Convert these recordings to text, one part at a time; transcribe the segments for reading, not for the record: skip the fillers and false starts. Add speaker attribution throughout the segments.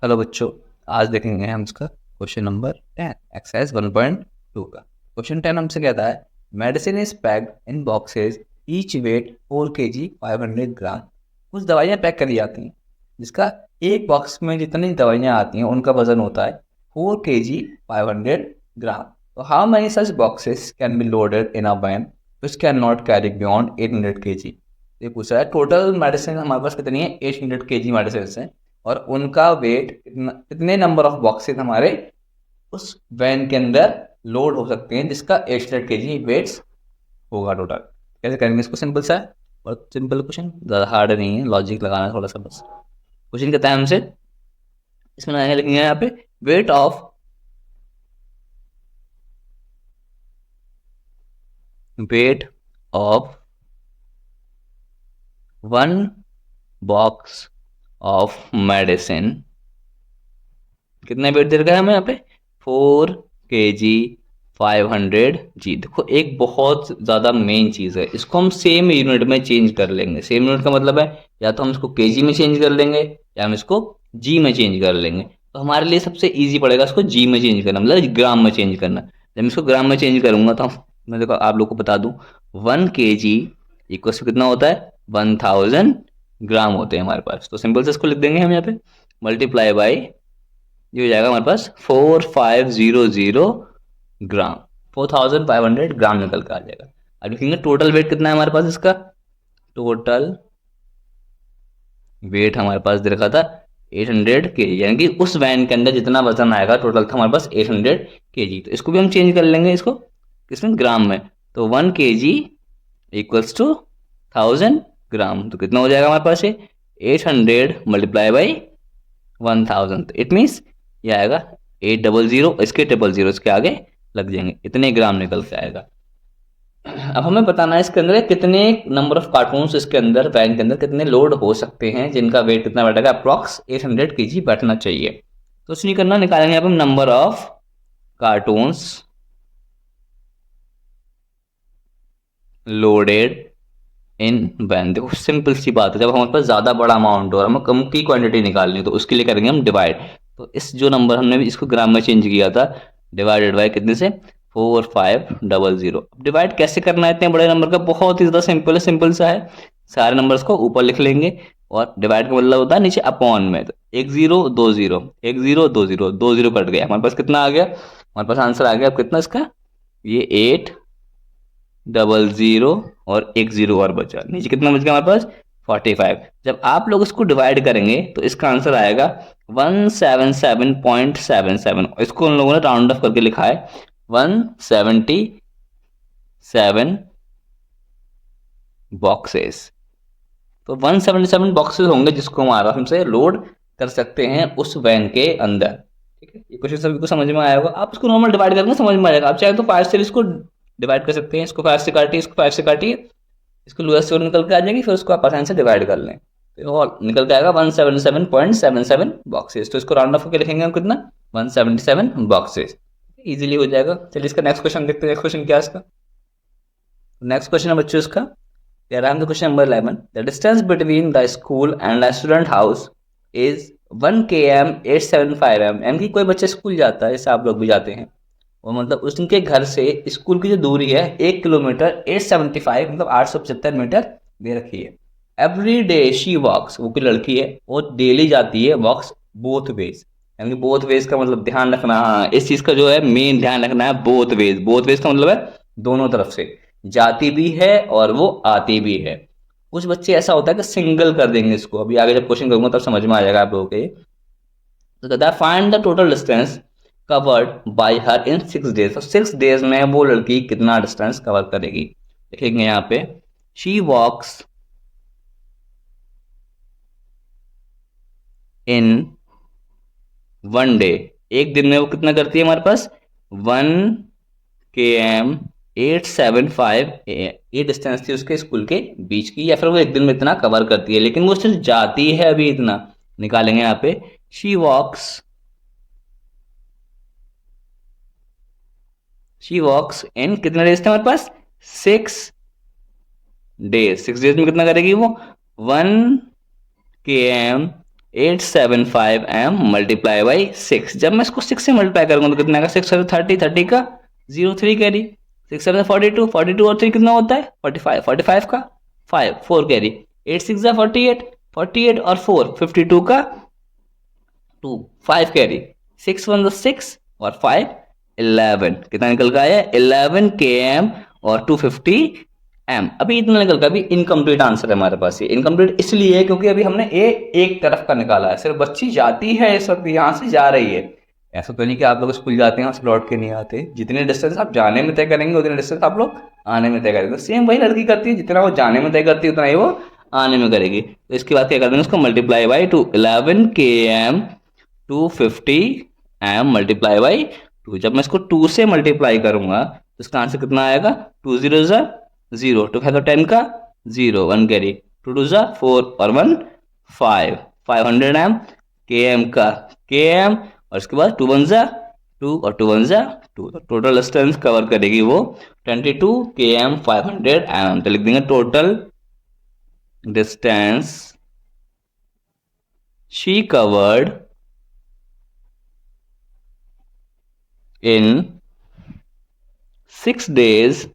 Speaker 1: Hello बच्चों, आज देखेंगे हम इसका क्वेश्चन नंबर 10 एक्सरसाइज 1.2 का। क्वेश्चन 10 हमसे कहता है medicine is packed in boxes each weight 4 kg 500 gram. कुछ दवाइयाँ पैक करी जाती हैं जिसका एक बॉक्स में जितनी दवाइयाँ आती हैं उनका वजन होता है 4 kg 500 ग्राम। तो how many such boxes can be loaded in a van which can not carry beyond 800 kg। ये पूछा है टोटल मेडिसिन हमारे पास कितनी है, 800 kg मेडिसिन है और उनका वेट कितने नंबर ऑफ बॉक्सेस हमारे उस वैन के अंदर लोड हो सकते हैं जिसका 800 kg वेट्स होगा टोटल। कैसे करेंगे इसको? सिंपल सा है, बहुत सिंपल क्वेश्चन, ज़्यादा हार्ड नहीं है, लॉजिक लगाना है थोड़ा सा बस। क्वेश्चन कहता है हमसे, इसमें आगे लिखेंगे यहाँ पे weight of one box of medicine. कितना वेट दे रखा है हमें यहाँ पे? 4 kg 500g। देखो एक बहुत ज़्यादा मेन चीज़ है, इसको हम सेम यूनिट में चेंज कर लेंगे। सेम यूनिट का मतलब है या तो हम इसको kg में चेंज कर लेंगे या हम इसको g में चेंज कर लेंगे। तो हमारे लिए सबसे ईजी पड़ेगा इसको g में चेंज करना, मतलब ग्राम में चेंज करना। जब मैं इसको ग्राम में चेंज करूंगा तो मैं देखो आप लोग को बता दूं 1 kg इक्वल कितना होता है? 1000 ग्राम होते हैं हमारे पास। तो सिंपल से इसको लिख देंगे हम यहाँ पे मल्टीप्लाई बाई, ये हो जाएगा हमारे पास 4500 ग्राम, 4500 ग्राम निकल कर आ जाएगा। अब लिखेंगे टोटल वेट कितना है हमारे पास इसका। टोटल वेट हमारे पास दे रखा था 800 kg, यानी कि उस वैन के अंदर जितना वजन आएगा टोटल था हमारे पास 800 kg। तो इसको भी हम चेंज कर लेंगे, इसको किसमें? ग्राम में। तो 1 kg इक्वल्स टू 1000 ग्राम। तो कितना हो जाएगा हमारे पास? ये 800 मल्टीप्लाई बाई 1000। तो इट मीन्स ये आएगा 800, इसके 000 इसके आगे लग जाएंगे, इतने ग्राम निकल के आएगा। अब हमें बताना है इसके अंदर कितने नंबर ऑफ कार्टून्स इसके अंदर वैन के अंदर कितने लोड हो सकते हैं जिनका वेट कितना बैठेगा, अप्रॉक्स 800 kg बैठना चाहिए। तो कुछ नहीं करना, निकालेंगे अब हम number of cartoons loaded in van. देखो सिंपल सी बात है, जब हमारे पास ज़्यादा बड़ा अमाउंट हो और हमें कम की क्वांटिटी निकालनी है तो उसके लिए करेंगे हम डिवाइड। तो इस जो नंबर हमने इसको ग्राम में चेंज किया था, डिवाइडेड बाय कितने से? 4500। अब डिवाइड कैसे करना है इतने बड़े नंबर का? बहुत ही ज़्यादा सिंपल है, सिंपल सा है। सारे नंबर्स को ऊपर लिख लेंगे और डिवाइड का मतलब होता है नीचे अपॉन में। तो 1 0 2 0 1 0 2 0 2 0 कट गया, हमारे पास कितना आ गया? हमारे पास आंसर आ गया अब कितना इसका? ये 800 और 1 0 और बचा, नीचे कितना बच गया हमारे पास? 45। जब आप लोग इसको डिवाइड करेंगे तो इसका आंसर आएगा 177.77। इसको उन लोगों ने राउंड ऑफ करके लिखा है 177 बॉक्सेस। तो 177 बॉक्सेस होंगे जिसको हम आराम से लोड कर सकते हैं उस वैन के अंदर। ठीक है, ये क्वेश्चन सभी को समझ में आया होगा। आप इसको नॉर्मल डिवाइड करेंगे समझ में आ जाएगा। आप चाहे तो 5 से इसको डिवाइड कर सकते हैं, इसको 5 से काटिए, इसको 5 से काटिए, इसको लोएस्ट से निकल के आ जाएगी, फिर उसको आप आसानी से डिवाइड कर लें तो और निकल के आएगा 177.77 बॉक्सेस। तो इसको राउंड ऑफ करके लिखेंगे हम कितना? 177 बॉक्सेस, इजीली हो जाएगा। चलिए इसका नेक्स्ट क्वेश्चन देखते हैं। नेक्स्ट क्वेश्चन क्या है इसका? नेक्स्ट क्वेश्चन है बच्चों इसका, the question number 11. The distance between the school and the student house is 1 km 875 m। यानी कि कोई बच्चा स्कूल जाता है, जैसे आप लोग भी जाते हैं, और मतलब उनके घर से स्कूल की जो दूरी है 1 किलोमीटर 875 मतलब 875 मीटर दे रखी है। एवरी डे शी वॉक्स, वो कोई लड़की है, वो डेली जाती है वॉक्स बोथ वेज। यानी कि बोथ वेज का मतलब ध्यान रखना, हाँ इस चीज़ का जो है मेन ध्यान रखना है। बोथ वेज, बोथ वेज का मतलब है दोनों तरफ से जाती भी है और वो आती भी है। कुछ बच्चे ऐसा होता है कि सिंगल कर देंगे इसको, अभी आगे जब क्वेश्चन करूंगा तब समझ में आ जाएगा आप लोगों के। तो कहता है find the total distance covered by her in 6 days. तो 6 डेज में वो लड़की कितना डिस्टेंस कवर करेगी? लिखेंगे यहाँ पे शी वॉक्स इन 1 डे। एक दिन में वो कितना करती है हमारे पास? 1 km 875 ये डिस्टेंस थी उसके स्कूल के बीच की, या फिर वो एक दिन में इतना कवर करती है, लेकिन वो सिर्फ जाती है अभी इतना। निकालेंगे यहाँ पे शी वॉक्स इन कितने डेज थे हमारे पास? 6 डेज। 6 डेज में कितना करेगी वो? 1 km 875 m मल्टीप्लाई बाई 6। जब मैं इसको 6 से मल्टीप्लाई करूंगा तो कितना आएगा, 6 30, 30 का 03 कैरी, 6 7 42, 42 और 3 कितना होता है 45, 45 का 5 4 कैरी, 8 6 48, 48 और 4 52 का 2 5 कैरी, 6 1 6 और 5 11, कितना निकल का आया 11 km और 250 m। अभी इतना निकल का, अभी इनकम्प्लीट आंसर है हमारे पास। ये इनकम्प्लीट इसलिए है क्योंकि अभी हमने ए एक तरफ का निकाला है, सिर्फ बच्ची जाती है इस वक्त यहाँ से जा रही है। ऐसा तो नहीं कि आप लोग स्कूल जाते हैं लौट के नहीं आते, जितने डिस्टेंस आप जाने में तय करेंगे उतने डिस्टेंस आप लोग आने में तय करेंगे। सेम वही लड़की करती है, जितना वो जाने में तय करती है उतना ही वो आने में करेगी। तो इसके बाद क्या कर देंगे, उसको multiply by 2, 11 km 250 m multiply by 2। जब मैं इसको 2 से मल्टीप्लाई करूंगा तो इसका आंसर कितना आएगा, 2 0 0, 2 5 10 का 0 1 कैरी, 2 2 4 और 1 5, 500 m km का km, और इसके बाद 2 1 2 और 2 1 2, तो टोटल डिस्टेंस कवर करेगी वो 22 km 500 mm। तो लिख देंगे total distance she covered in 6 days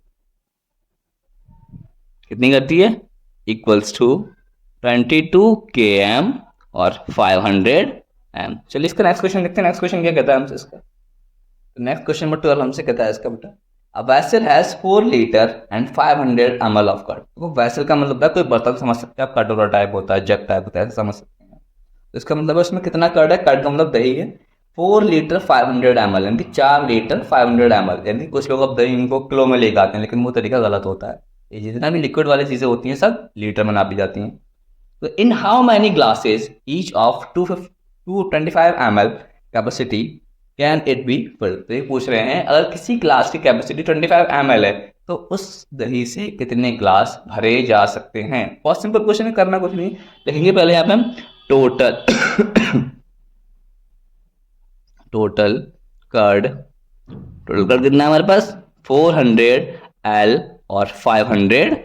Speaker 1: कितनी करती है, इक्वल्स टू 22 km और 500 m। चलिए इसका नेक्स्ट क्वेश्चन देखते हैं। नेक्स्ट क्वेश्चन क्या कहता है हमसे इसका। तो नेक्स्ट क्वेश्चन नंबर 12 हमसे कहता है इसका बेटा, a vessel has 4 litre and 500 ml of curd. वो वैसल का मतलब है कोई बर्तन समझ सकते हैं आप, कटोरा टाइप होता है, जग टाइप होता है, समझ सकते हैं। तो इसका मतलब है उसमें कितना कर्ड है, कर्ड का मतलब दही है। 4 लीटर 500 ml यानी कि 4 लीटर 500 ml, यानी कुछ लोग अब दही इनको किलो में लेके आते हैं, लेकिन वो तरीका गलत होता है। ये जितना भी लिक्विड वाली चीज़ें होती हैं सब लीटर में नापी जाती हैं। तो in how many glasses each of 225 ml capacity can it be filled. तो ये पूछ रहे हैं अगर किसी ग्लास की कैपेसिटी 25 ml है तो उस दही से कितने ग्लास भरे जा सकते हैं। बहुत सिंपल क्वेश्चन है, करना कुछ नहीं, लिखेंगे पहले यहाँ पे हम टोटल टोटल कर्ड कितना है हमारे पास 400 L और 500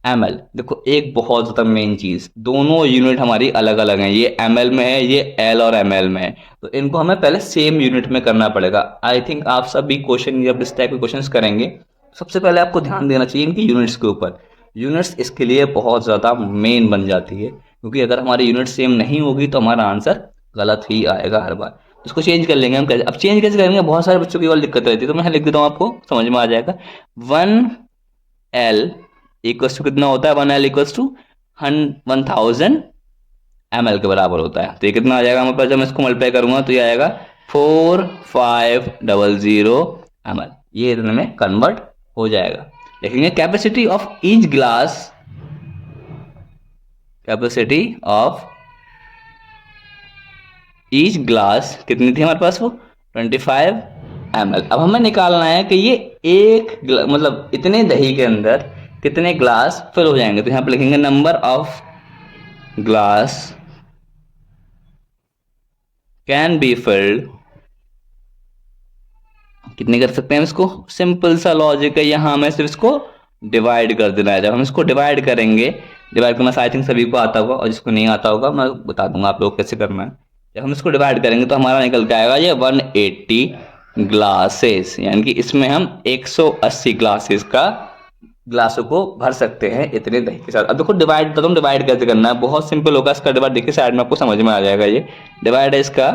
Speaker 1: ml। देखो एक बहुत ज़्यादा मेन चीज़, दोनों यूनिट हमारी अलग अलग हैं, ये ml में है, ये L और ml में है, तो इनको हमें पहले सेम यूनिट में करना पड़ेगा। आई थिंक आप सभी क्वेश्चन जब इस टाइप के क्वेश्चंस करेंगे सबसे पहले आपको ध्यान देना चाहिए इनकी यूनिट्स के ऊपर। यूनिट्स इसके लिए बहुत ज़्यादा मेन बन जाती है, क्योंकि अगर हमारी यूनिट सेम नहीं होगी तो हमारा आंसर गलत ही आएगा हर बार। इसको चेंज कर लेंगे हम कैसे, अब चेंज कैसे करेंगे, बहुत सारे बच्चों की और दिक्कत रहती है, तो मैं लिख देता हूँ आपको समझ में आ जाएगा। 1L इक्वल्स टू कितना होता है, 1L इक्वल्स टू 1000 ml के बराबर होता है। तो ये कितना आ जाएगा हमारे पास, जब मैं इसको मल्टीप्लाई करूंगा तो ये आएगा 4500 ml, ये इतने में कन्वर्ट हो जाएगा। देखेंगे capacity of each glass, capacity of each glass कितनी थी हमारे पास, वो 25 ml। अब हमें निकालना है कि ये एक मतलब इतने दही के अंदर कितने ग्लास फिल हो जाएंगे। तो यहाँ पे लिखेंगे number of glass can be filled, कितने कर सकते हैं इसको, सिंपल सा लॉजिक है, यहाँ हमें सिर्फ इसको डिवाइड कर देना है। जब हम इसको डिवाइड करेंगे, डिवाइड करना आई थिंक सभी को आता होगा, और जिसको नहीं आता होगा मैं बता दूंगा आप लोग कैसे करना है। जब हम इसको डिवाइड करेंगे तो हमारा निकल के आएगा ये 180 ग्लासेस, यानी कि इसमें हम 180 ग्लासों को भर सकते हैं इतने दही के साथ। अब देखो डिवाइड, तो डिवाइड कैसे करना है, बहुत सिंपल होगा इसका डिवाइड, देखिए साइड में आपको समझ में आ जाएगा। ये डिवाइड है इसका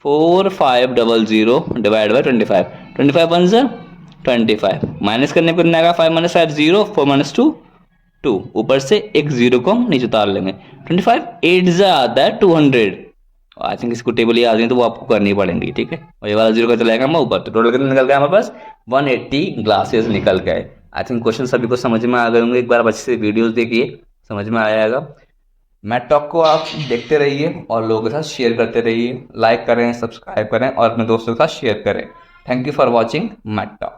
Speaker 1: 4500 डिवाइड बाई 25, 25 1 25, माइनस करने पर कितना आएगा 5 - 5 0, 4 - 2 2, ऊपर से एक जीरो को हम नीचे उतार लेंगे। 25 8 आता है 200। आई थिंक इसको टेबल याद नहीं तो वो आपको करनी पड़ेंगी, ठीक है। और ये वाला जीरो का चला जाएगा हमारे ऊपर, तो टोटल कितना निकल गया हमारे पास 180 ग्लासेस निकल गए। आई थिंक क्वेश्चन सभी को समझ में आ गए होंगे, एक बार अच्छे से वीडियोस देखिए समझ में आएगा। मैथ टॉक को आप देखते रहिए और लोगों के साथ शेयर करते रहिए, लाइक करें, सब्सक्राइब करें और अपने दोस्तों के साथ शेयर करें। Thank you for watching math talk.